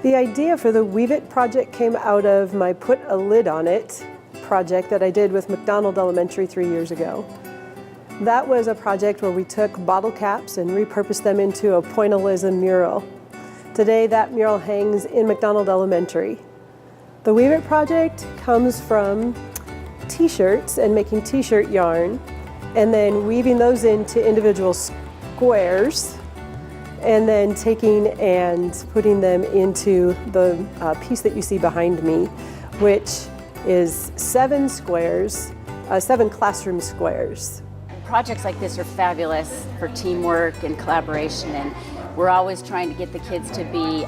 The idea for the Weave It project came out of my Put a Lid on It project that I did with McDonald Elementary 3 years ago. That was a project where we took bottle caps and repurposed them into a pointillism mural. Today that mural hangs in McDonald Elementary. The Weave It project comes from t-shirts and making t-shirt yarn and then weaving those into individual squares and then taking and putting them into the piece that you see behind me, which is 7 squares, 7 classroom squares. Projects like this are fabulous for teamwork and collaboration, and we're always trying to get the kids to be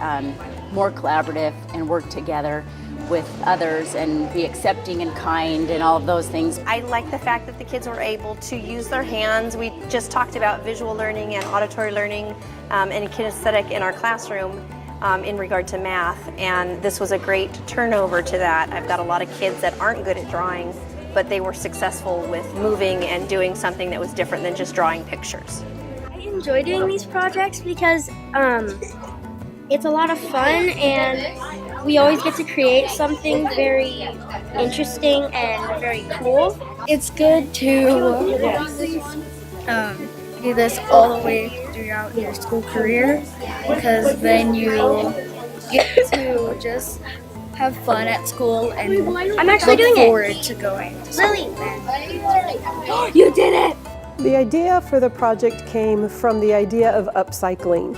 more collaborative and work together with others and be accepting and kind and all of those things. I like the fact that the kids were able to use their hands. We just talked about visual learning and auditory learning and kinesthetic in our classroom in regard to math, and this was a great turnover to that. I've got a lot of kids that aren't good at drawing, but they were successful with moving and doing something that was different than just drawing pictures. I enjoy doing these projects because it's a lot of fun and we always get to create something very interesting and very cool. It's good to do this all the way throughout your school career because then you get to just have fun at school and I'm actually look doing forward to going to school. Lily, You did it! The idea for the project came from the idea of upcycling.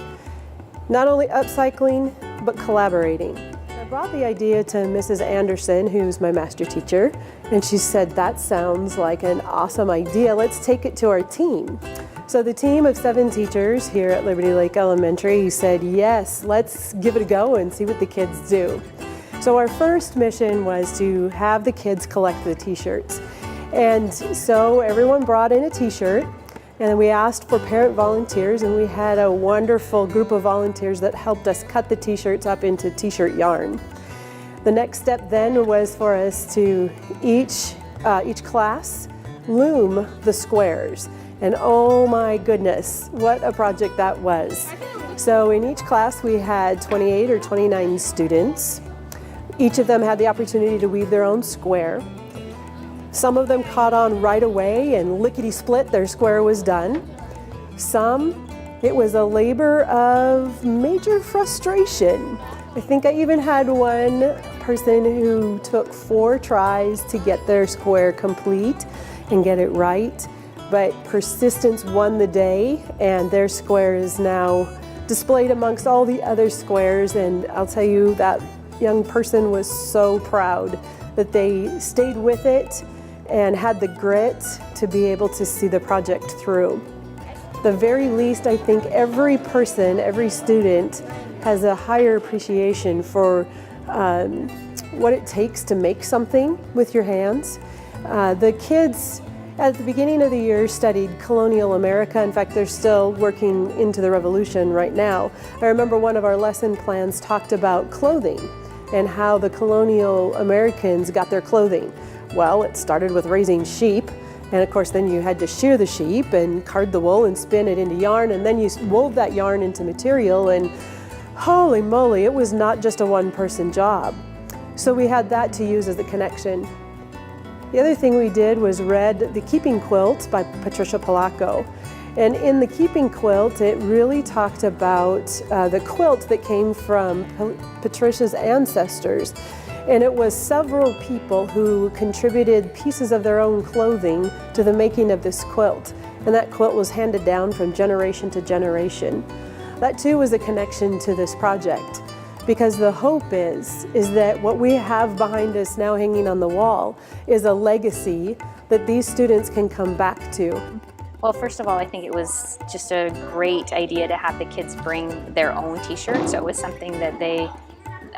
Not only upcycling, but collaborating. I brought the idea to Mrs. Anderson, who's my master teacher, and she said, that sounds like an awesome idea. Let's take it to our team. So the team of 7 teachers here at Liberty Lake Elementary said, yes, let's give it a go and see what the kids do. So our first mission was to have the kids collect the t-shirts. And so everyone brought in a t-shirt, and then we asked for parent volunteers, and we had a wonderful group of volunteers that helped us cut the t-shirts up into t-shirt yarn. The next step then was for us to each class loom the squares. And oh my goodness, what a project that was. So in each class we had 28 or 29 students. Each of them had the opportunity to weave their own square. Some of them caught on right away and lickety-split, their square was done. Some, it was a labor of major frustration. I think I even had one person who took 4 tries to get their square complete and get it right, but persistence won the day, and their square is now displayed amongst all the other squares, and I'll tell you that young person was so proud that they stayed with it and had the grit to be able to see the project through. At the very least, I think every person, every student has a higher appreciation for what it takes to make something with your hands. The kids at the beginning of the year studied colonial America. In fact, they're still working into the Revolution right now. I remember one of our lesson plans talked about clothing and how the colonial Americans got their clothing. Well, it started with raising sheep, and of course then you had to shear the sheep and card the wool and spin it into yarn, and then you wove that yarn into material, and holy moly, it was not just a one-person job. So we had that to use as a connection. The other thing we did was read The Keeping Quilt by Patricia Polacco. And in The Keeping Quilt, it really talked about the quilt that came from Patricia's ancestors. And it was several people who contributed pieces of their own clothing to the making of this quilt. And that quilt was handed down from generation to generation. That too was a connection to this project, because the hope is that what we have behind us now hanging on the wall is a legacy that these students can come back to. Well, first of all, I think it was just a great idea to have the kids bring their own t-shirts. So it was something that they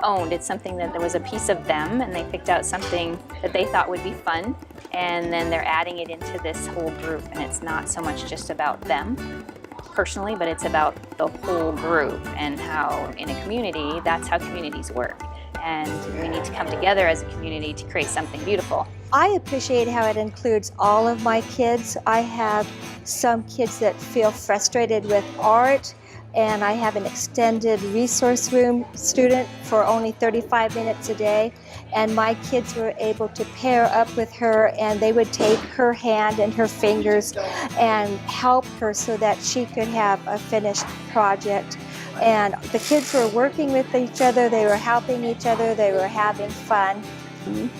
owned. It's something that there was a piece of them, and they picked out something that they thought would be fun, and then they're adding it into this whole group. And it's not so much just about them personally, but it's about the whole group and how in a community, that's how communities work. And we need to come together as a community to create something beautiful. I appreciate how it includes all of my kids. I have some kids that feel frustrated with art, and I have an extended resource room student for only 35 minutes a day, and my kids were able to pair up with her, and they would take her hand and her fingers and help her so that she could have a finished project. And the kids were working with each other, they were helping each other, they were having fun.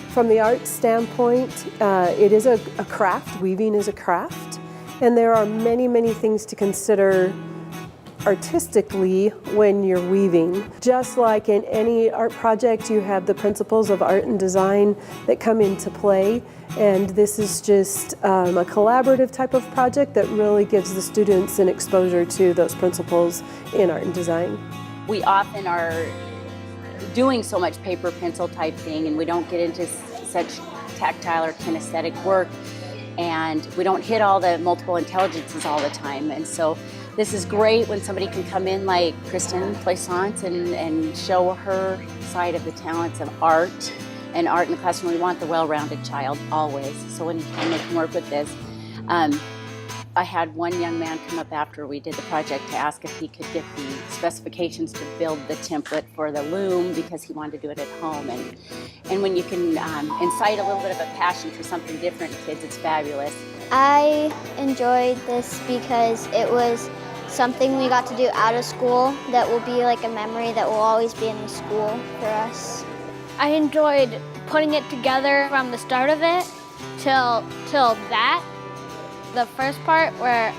From the art standpoint, it is a craft. Weaving is a craft, and there are many, many things to consider artistically when you're weaving. Just like in any art project, you have the principles of art and design that come into play, and this is just a collaborative type of project that really gives the students an exposure to those principles in art and design. We often are doing so much paper pencil type thing, and we don't get into such tactile or kinesthetic work, and we don't hit all the multiple intelligences all the time. And so this is great when somebody can come in like Kristen Plaisance and show her side of the talents of art and art in the classroom. We want the well-rounded child always, so anytime they can work with this. I had one young man come up after we did the project to ask if he could get the specifications to build the template for the loom because he wanted to do it at home. And when you can incite a little bit of a passion for something different in kids, it's fabulous. I enjoyed this because it was something we got to do out of school that will be like a memory that will always be in the school for us. I enjoyed putting it together from the start of it till that. The first part where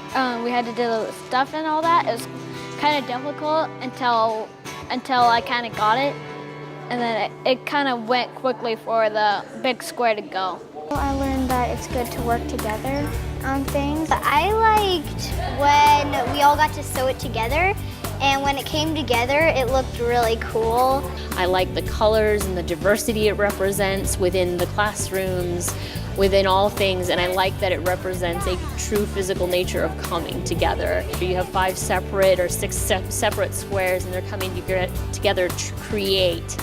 we had to do the stuff and all that, it was kind of difficult until I kind of got it, and then it kind of went quickly for the big square to go. I learned that it's good to work together on things. I liked when we all got to sew it together, and when it came together, it looked really cool. I like the colors and the diversity it represents within the classrooms, within all things, and I like that it represents a true physical nature of coming together. You have 5 separate or 6 separate squares, and they're coming together to create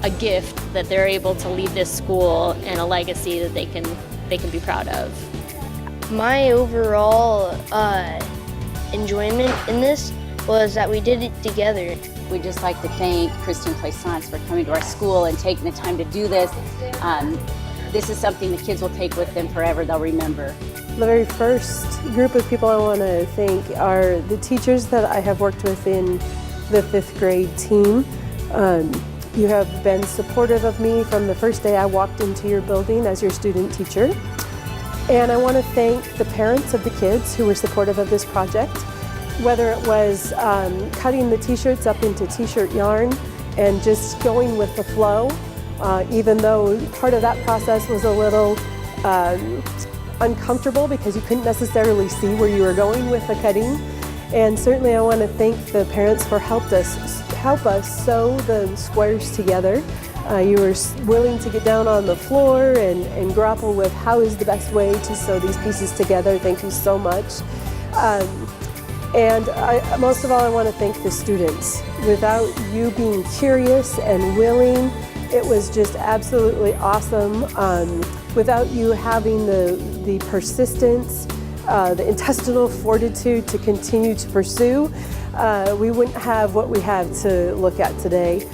a gift that they're able to leave this school and a legacy that they can be proud of. My overall enjoyment in this was that we did it together. We'd just like to thank Kristen Plaisance for coming to our school and taking the time to do this. This is something the kids will take with them forever. They'll remember. The very first group of people I want to thank are the teachers that I have worked with in the 5th grade team. You have been supportive of me from the first day I walked into your building as your student teacher. And I want to thank the parents of the kids who were supportive of this project, whether it was cutting the t-shirts up into t-shirt yarn and just going with the flow. Even though part of that process was a little uncomfortable because you couldn't necessarily see where you were going with the cutting. And certainly I want to thank the parents for help us sew the squares together. You were willing to get down on the floor and grapple with how is the best way to sew these pieces together. Thank you so much. And most of all, I want to thank the students. Without you being curious and willing, it was just absolutely awesome. Without you having the persistence, the intestinal fortitude to continue to pursue, we wouldn't have what we have to look at today.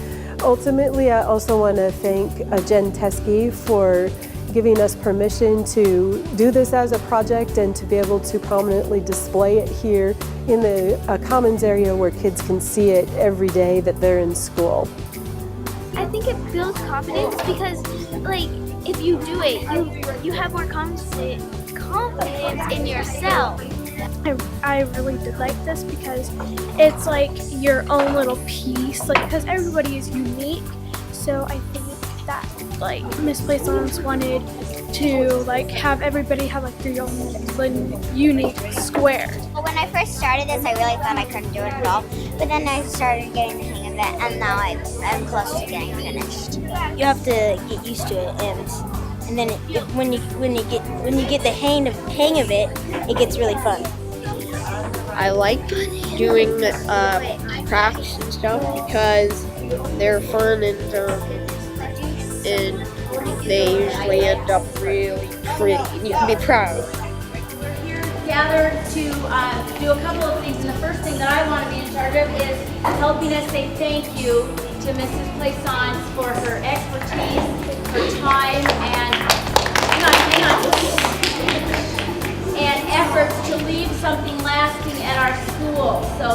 Ultimately, I also want to thank Jen Teskey for giving us permission to do this as a project and to be able to prominently display it here in the commons area where kids can see it every day that they're in school. I think it builds confidence because, like, if you do it, you have more confidence in yourself. I really did like this because it's like your own little piece, like because everybody is unique. So I think that like Miss Plaisance wanted to like have everybody have like their own unique square. Well, when I first started this, I really thought I couldn't do it at all. But then I started getting the hang of it, and now I'm close to getting finished. You have to get used to it, and then when you get the hang of it, it gets really fun. I like doing crafts and stuff because they're fun and they usually end up really pretty. You can be proud. We're here gathered to do a couple of things, and the first thing that I want to be Part of is helping us say thank you to Mrs. Plaisance for her expertise, her time, and efforts to leave something lasting at our school. So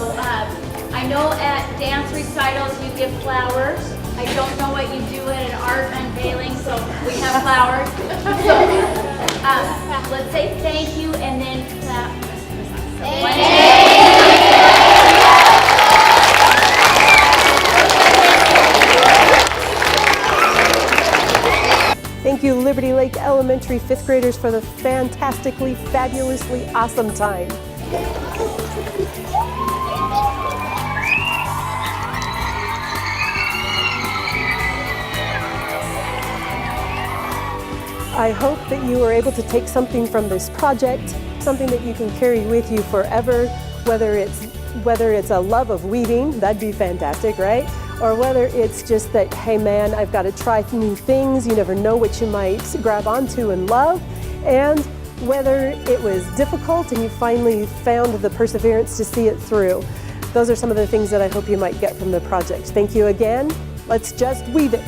I know at dance recitals you give flowers. I don't know what you do at an art unveiling, so we have flowers. So let's say thank you and then clap. Thank you, Liberty Lake Elementary 5th graders, for the fantastically, fabulously awesome time. I hope that you were able to take something from this project, something that you can carry with you forever, whether it's a love of weaving, that'd be fantastic, right? Or whether it's just that, hey man, I've got to try new things, you never know what you might grab onto and love, and whether it was difficult and you finally found the perseverance to see it through. Those are some of the things that I hope you might get from the project. Thank you again. Let's just weave it.